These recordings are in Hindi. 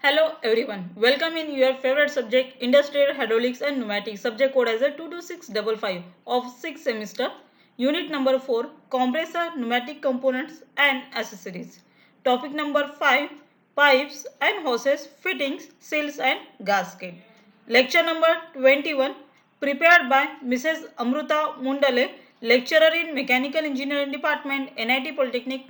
Hello everyone, welcome in your favorite subject Industrial Hydraulics and Pneumatics. Subject code as a 22655 of 6th semester. Unit number 4, Compressor, Pneumatic Components and Accessories. Topic number 5, Pipes and Hoses, Fittings, Seals and Gasket. Lecture number 21, prepared by Mrs. Amruta Mundale, lecturer in Mechanical Engineering Department, NIT Polytechnic.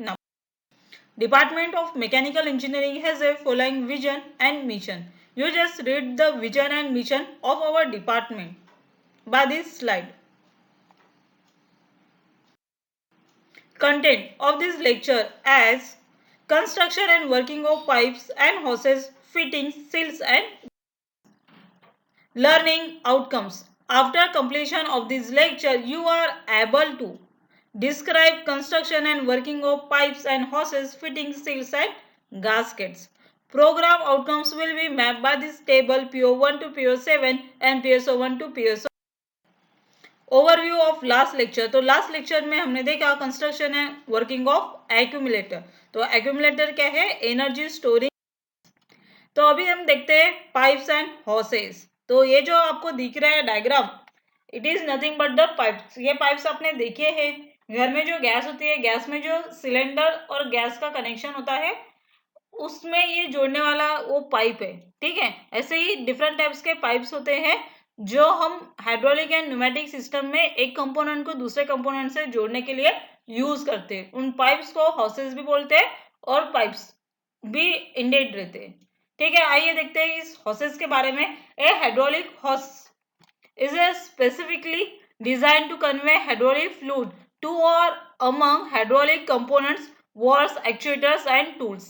Department of Mechanical Engineering has a following vision and mission. You just read the vision and mission of our department by this slide. Content of this lecture as construction and working of pipes and hoses, fittings, seals and learning outcomes. After completion of this lecture, you are able to describe construction and working of pipes and hoses, fittings, seals and gaskets. Program outcomes will be mapped by this table PO1 to PO7 and PSO1 to PSO. Overview of last lecture. तो लास्ट लेक्चर में हमने देखा construction and working of accumulator. तो एक्यूमुलेटर क्या है? Energy storing. तो अभी हम देखते हैं पाइप्स एंड हॉसेस। तो ये जो आपको दिख रहा है diagram, it is nothing but the pipes. ये पाइप्स आपने देखे हैं घर में, जो गैस होती है, गैस में जो सिलेंडर और गैस का कनेक्शन होता है उसमें ये जोड़ने वाला वो पाइप है। ठीक है, ऐसे ही डिफरेंट टाइप्स के पाइप्स होते हैं जो हम हाइड्रोलिक एंड न्यूमेटिक सिस्टम में एक कंपोनेंट को दूसरे कंपोनेंट से जोड़ने के लिए यूज करते हैं। उन पाइप्स को हॉसेस भी बोलते हैं और पाइप्स भी इंडेड रहते हैं। ठीक है, आइए देखते हैं इस हॉसेस के बारे में। A hydraulic hose is specifically designed to convey hydraulic fluid to or among hydraulic components, valves, actuators and tools.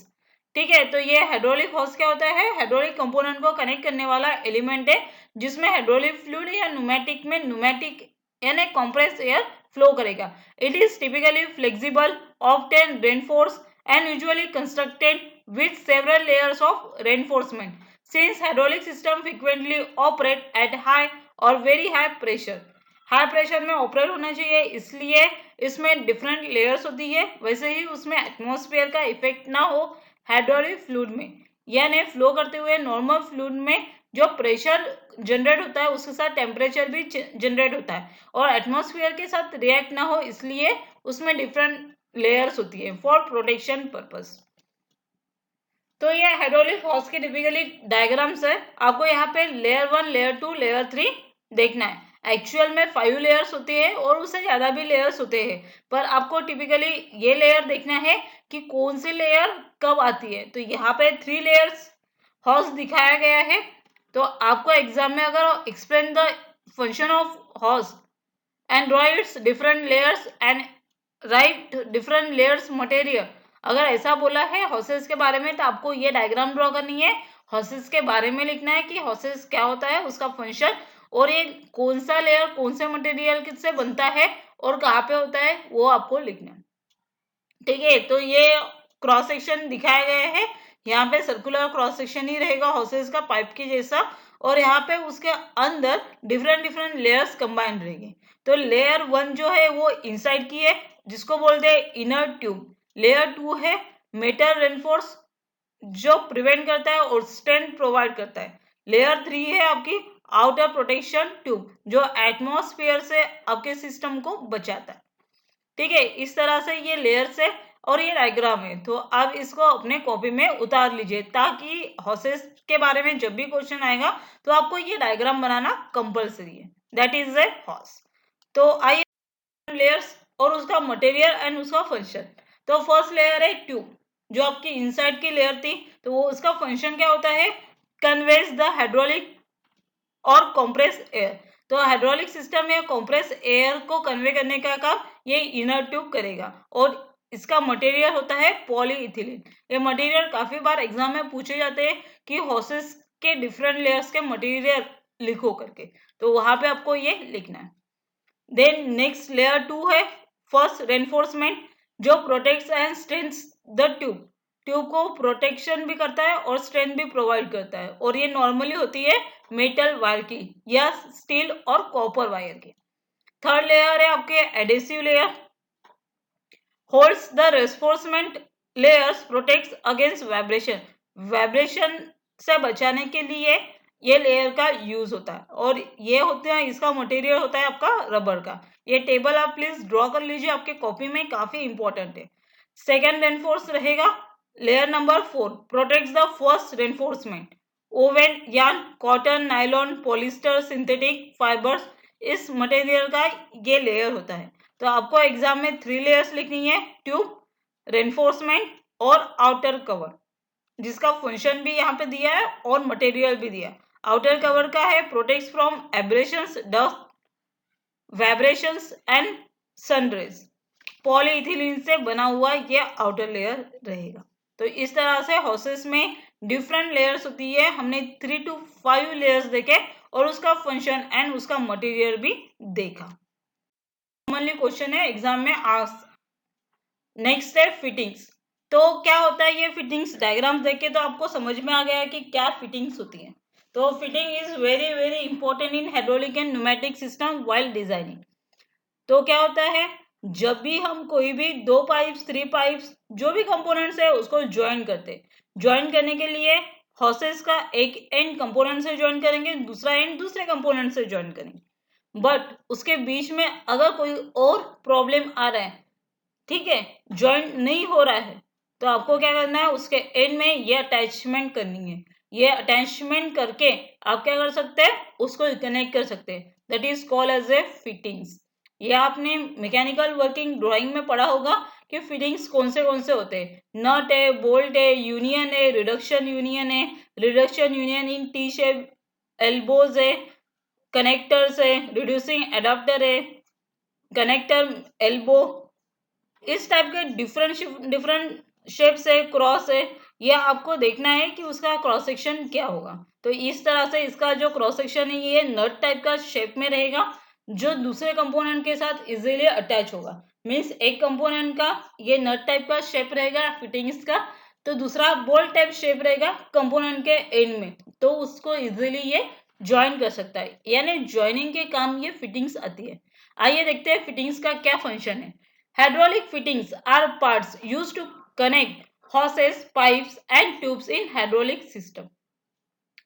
ठीक है, तो ये हाइड्रोलिक हॉस क्या होता है? हाइड्रोलिक कंपोनेंट को कनेक्ट करने वाला एलिमेंट है जिसमें हाइड्रोलिक फ्लूइड या न्यूमेटिक में न्यूमेटिक यानी कंप्रेस एयर फ्लो करेगा। It is typically flexible, often reinforce and usually constructed with several layers of reinforcement. Since hydraulic system frequently operate at high और very high pressure, high pressure में ऑपरेट होना चाहिए, इसलिए इसमें डिफरेंट लेयर्स होती है। वैसे ही उसमें एटमॉस्फेयर का इफेक्ट ना हो हाइड्रोलिक फ्लूइड में, यानी फ्लो करते हुए नॉर्मल फ्लूइड में जो प्रेशर जनरेट होता है उसके साथ टेम्परेचर भी जनरेट होता है और एटमॉस्फेयर के साथ रिएक्ट ना हो, इसलिए उसमें डिफरेंट लेयर्स होती है फॉर प्रोटेक्शन पर्पज। तो ये हाइड्रोलिक हॉस के टिपिकली डायग्राम्स है। आपको यहाँ पे लेयर 1, लेयर 2, लेयर 3 देखना है। एक्चुअल में 5 लेयर्स होते हैं और उससे ज़्यादा भी लेयर्स होते हैं, पर आपको टिपिकली ये लेयर देखना है कि कौन सी लेयर कब आती है। तो यहाँ पे 3 लेयर्स हॉस दिखाया गया है। तो आपको एग्जाम में अगर explain the function of house and draw it's different layers and right different layers material, अगर ऐसा बोला है हॉसेस के बारे में तो आपको ये डायग्राम ड्रॉ करनी है। हॉसेस के बारे में लिखना है कि हॉसेस क्या होता है, उसका फंक्शन, और ये कौन सा लेयर कौन से मटेरियल से बनता है और कहाँ पे होता है वो आपको लिखना है। ठीक है, तो ये क्रॉस सेक्शन दिखाया गया है। यहाँ पे सर्कुलर क्रॉस सेक्शन ही रहेगा हॉसेस का, पाइप के जैसा, और यहाँ पे उसके अंदर डिफरेंट डिफरेंट लेयर्स कंबाइंड रहेंगे। तो लेयर 1 जो है वो इनसाइड की है, जिसको बोलते हैं इनर ट्यूब। लेयर 2 है मेटल रेनफोर्स, जो प्रिवेंट करता है और स्ट्रेंथ प्रोवाइड करता है। लेयर 3 है आपकी आउटर प्रोटेक्शन ट्यूब, जो एटमॉस्फेयर से आपके सिस्टम को बचाता है। ठीक है, इस तरह से ये लेयर्स है और ये डायग्राम है। तो आप इसको अपने कॉपी में उतार लीजिए ताकि हॉसेस के बारे में जब भी क्वेश्चन आएगा तो आपको ये डायग्राम बनाना कंपलसरी है। That is a horse. तो आइए लेयर्स और उसका मटेरियल एंड उसका फंक्शन। तो फर्स्ट लेयर है ट्यूब, जो आपकी इनसाइड की लेयर थी। तो वो उसका फंक्शन क्या होता है? कन्वेज द हाइड्रोलिक और कंप्रेस एयर। तो हाइड्रोलिक सिस्टम में कंप्रेस एयर को कन्वे करने का काम ये इनर ट्यूब करेगा और इसका मटेरियल होता है पॉलीइथिलीन। ये मटेरियल काफी बार एग्जाम में पूछे जाते हैं कि हॉसेस के डिफरेंट लेयर्स के मटेरियल लिखो करके, तो वहां पे आपको ये लिखना है। देन नेक्स्ट लेयर 2 है फर्स्ट रेनफोर्समेंट, जो protects and strengths the tube. Tube को प्रोटेक्शन भी करता है और स्ट्रेंथ भी प्रोवाइड करता है, और ये नॉर्मली होती है मेटल वायर की या स्टील और कॉपर वायर की। थर्ड लेयर है आपके adhesive layer, holds the reinforcement layers, protects against vibration. Vibration से बचाने के लिए ये लेयर का यूज होता है। और ये होते हैं, इसका मटेरियल होता है आपका रबर का। ये टेबल आप प्लीज ड्रॉ कर लीजिए, आपके कॉपी में काफी इंपॉर्टेंट है। सेकेंड रेनफोर्स रहेगा layer number 4, protects the first reinforcement. Oven, yarn, cotton, nylon, polyester, synthetic fibres, इस मटेरियल का ये लेयर होता है। तो आपको एग्जाम में 3 लेयर्स लिखनी है, ट्यूब, रेनफोर्समेंट और आउटर कवर, जिसका फंक्शन भी यहाँ पे दिया है और मटेरियल भी दिया है। आउटर कवर का है protects from aberrations, dust, vibrations and sun rays. Polyethylene से बना हुआ ये आउटर लेयर रहेगा। तो इस तरह से हॉसेस में डिफरेंट लेयर्स होती है। हमने 3 to 5 लेयर्स देखे और उसका फंक्शन एंड उसका मटेरियल भी देखा। कॉमनली क्वेश्चन है एग्जाम में आस्क। नेक्स्ट है फिटिंग्स। तो क्या होता है ये फिटिंग्स? डायग्राम देख के तो आपको समझ में आ गया है कि क्या फिटिंग्स होती है। तो fitting is very very important in hydraulic and pneumatic system while designing. तो क्या होता है, जब भी हम कोई भी 2 पाइप्स, 3 पाइप्स, जो भी कंपोनेंट्स है उसको ज्वाइन करते, ज्वाइन करने के लिए हॉसेस का एक एंड कंपोनेंट से ज्वाइन करेंगे, दूसरा एंड दूसरे कंपोनेंट से ज्वाइन करेंगे। बट उसके बीच में अगर कोई और प्रॉब्लम आ रहा है, ठीक है, ज्वाइन नहीं हो रहा है, तो आपको क्या करना है, उसके एंड में ये अटैचमेंट करनी है। ये अटैचमेंट करके आप क्या कर सकते हैं, उसको कनेक्ट कर सकते हैं। That is called as a fittings. ये आपने मैकेनिकल वर्किंग ड्राइंग में पढ़ा होगा कि फिटिंग्स कौन से होते हैं। नट है, बोल्ट है, यूनियन है, रिडक्शन यूनियन है, reduction union in T shape, elbows है, कनेक्टर्स है, रिड्यूसिंग एडाप्टर है, कनेक्टर एल्बो, इस टाइप के डिफरेंट शेप्स है, क्रॉस है। ये आपको देखना है कि उसका क्रॉस सेक्शन क्या होगा। तो इस तरह से इसका जो क्रॉस सेक्शन है ये नट टाइप का शेप में रहेगा, जो दूसरे कंपोनेंट के साथ इजीली अटैच होगा। मीन्स एक कंपोनेंट का ये नट टाइप का शेप रहेगा फिटिंग्स का, तो दूसरा बोल्ट टाइप शेप रहेगा कंपोनेंट के एंड में, तो उसको इजीली ये ज्वाइन कर सकता है। यानी ज्वाइनिंग के काम ये फिटिंग्स आती है। आइए देखते हैं फिटिंग्स का क्या फंक्शन है। Hydraulic fittings are parts used to connect hoses, pipes and tubes in hydraulic system.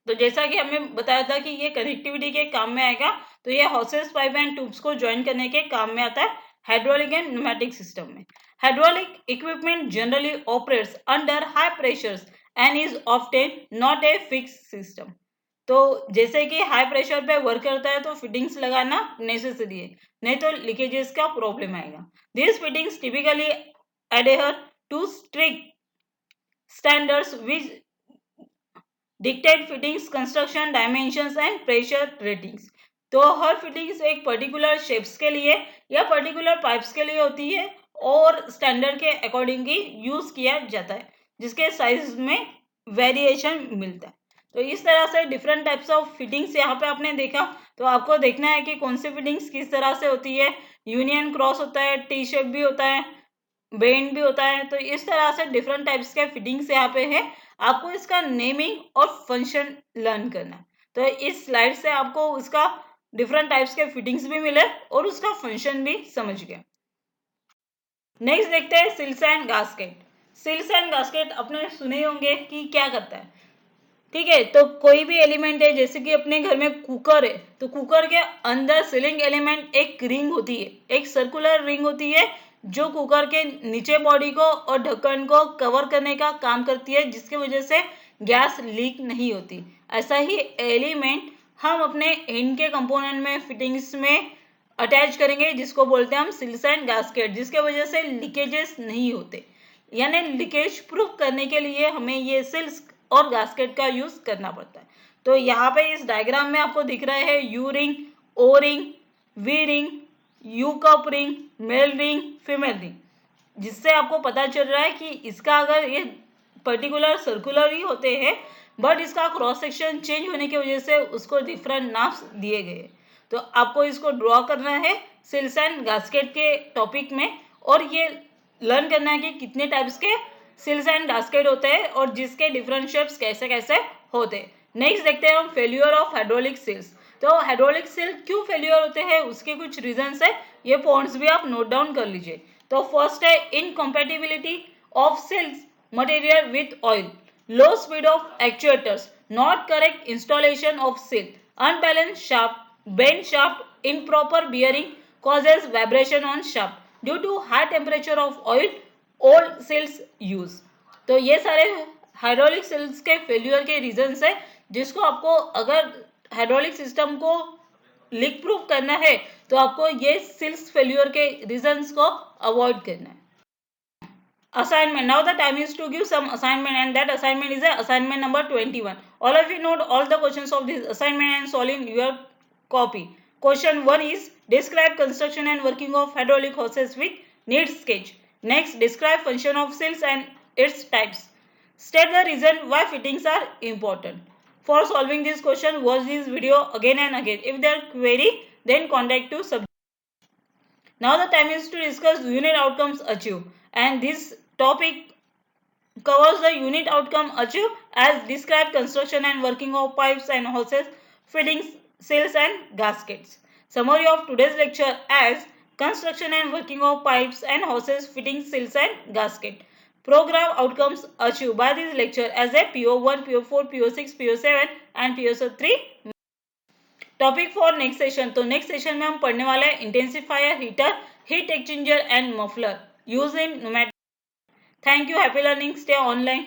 तो जैसा कि हमें बताया था कि ये कनेक्टिविटी के काम में आएगा, तो ये हॉसेस, पाइप एंड ट्यूब्स को ज्वाइन करने के काम में आता है हाइड्रोलिक एंड न्यूमेटिक सिस्टम में। Hydraulic equipment generally operates under high pressures and is often not a fix system. तो जैसे कि हाई प्रेशर पे वर्क करता है तो फिटिंग्स लगाना नेसेसरी है, नहीं तो लीकेजेस का प्रॉब्लम आएगा। These fittings typically adhere to strict standards which dictate fittings construction dimensions and pressure ratings. तो हर फिटिंग्स एक पर्टिकुलर शेप्स के लिए या पर्टिकुलर पाइप्स के लिए होती है और स्टैंडर्ड के अकॉर्डिंग ही यूज किया जाता है, जिसके साइज में वेरिएशन मिलता है। तो इस तरह से डिफरेंट टाइप्स ऑफ फिटिंग्स यहाँ पे आपने देखा। तो आपको देखना है कि कौन सी फिटिंग्स किस तरह से होती है। यूनियन क्रॉस होता है, टी शेप भी होता है, बेंड भी होता है। तो इस तरह से डिफरेंट टाइप्स के फिटिंग्स यहाँ पे है। आपको इसका नेमिंग और फंक्शन लर्न करना है। तो इस स्लाइड से आपको उसका डिफरेंट टाइप्स के फिटिंग्स भी मिले और उसका फंक्शन भी समझ गए। नेक्स्ट देखते हैं सिल्स एंड गास्केट। सिल्स एंड गास्केट अपने सुने होंगे कि क्या करता है, ठीक है। तो कोई भी एलिमेंट है, जैसे कि अपने घर में कुकर है, तो कुकर के अंदर सीलिंग एलिमेंट एक रिंग होती है, एक सर्कुलर रिंग होती है, जो कुकर के नीचे बॉडी को और ढक्कन को कवर करने का काम करती है, जिसकी वजह से गैस लीक नहीं होती। ऐसा ही एलिमेंट हम अपने एंड के कंपोनेंट में फिटिंग्स में अटैच करेंगे, जिसको बोलते हैं हम सिल्स एंड गास्केट, जिसके वजह से लीकेजेस नहीं होते। यानी लीकेज प्रूफ करने के लिए हमें ये सिल्स और गास्केट का यूज करना पड़ता है। तो यहाँ पे इस डायग्राम में आपको दिख रहा है U ring, O ring, V ring, U cup ring, male ring, female ring, जिससे आपको पता चल रहा है कि इसका अगर ये पर्टिकुलर सर्कुलर ही होते हैं, बट इसका क्रॉस सेक्शन चेंज होने की वजह से उसको डिफरेंट नाम्स दिए गए। तो आपको इसको ड्रॉ करना है सिल्स एंड गास्केट के टॉपिक में, और ये लर्न करना है कि कितने टाइप्स के सिल्स एंड गास्केट होते हैं और जिसके डिफरेंट शेप्स कैसे कैसे होते हैं। नेक्स्ट देखते हैं हम फेल्यूर ऑफ हाइड्रोलिक सिल्स। तो हाइड्रोलिक सिल क्यों फेल्यूर होते हैं, उसके कुछ रीजंस है, ये पॉइंट्स भी आप नोट डाउन कर लीजिए। तो फर्स्ट है incompatibility of seals material with oil, low speed of actuators, not correct installation of seal, unbalanced shaft, bent shaft, improper bearing causes vibration on shaft due to high temperature of oil, old seals use. तो ये सारे हाइड्रोलिक सेल्स के फेल्यूर के रीजंस है जिसको आपको अगर हाइड्रोलिक सिस्टम को लीक प्रूफ करना है तो आपको ये सेल्स फेल्यूर के रीजंस को अवॉइड करना है. Assignment. Now the time is to give some assignment, and that assignment is a assignment number 21. All of you note all the questions of this assignment and solve in your copy. Question 1 is describe construction and working of hydraulic hoses with need sketch. Next, describe function of seals and its types. State the reason why fittings are important. For solving this question, watch this video again and again. If there are query, then contact to subject. Now the time is to discuss unit outcomes achieved, and this topic covers the unit outcome achieved as describe construction and working of pipes and hoses, fittings, seals and gaskets. Summary of today's lecture as construction and working of pipes and hoses, fittings, seals and gasket. Program outcomes achieved by this lecture as a PO1, PO4, PO6, PO7 and PO3. Topic for next session. तो नेक्स्ट सेशन में हम पढ़ने वाले हैं intensifier, heater, heat exchanger and muffler use in pneumatic. Thank you. Happy learning. Stay online.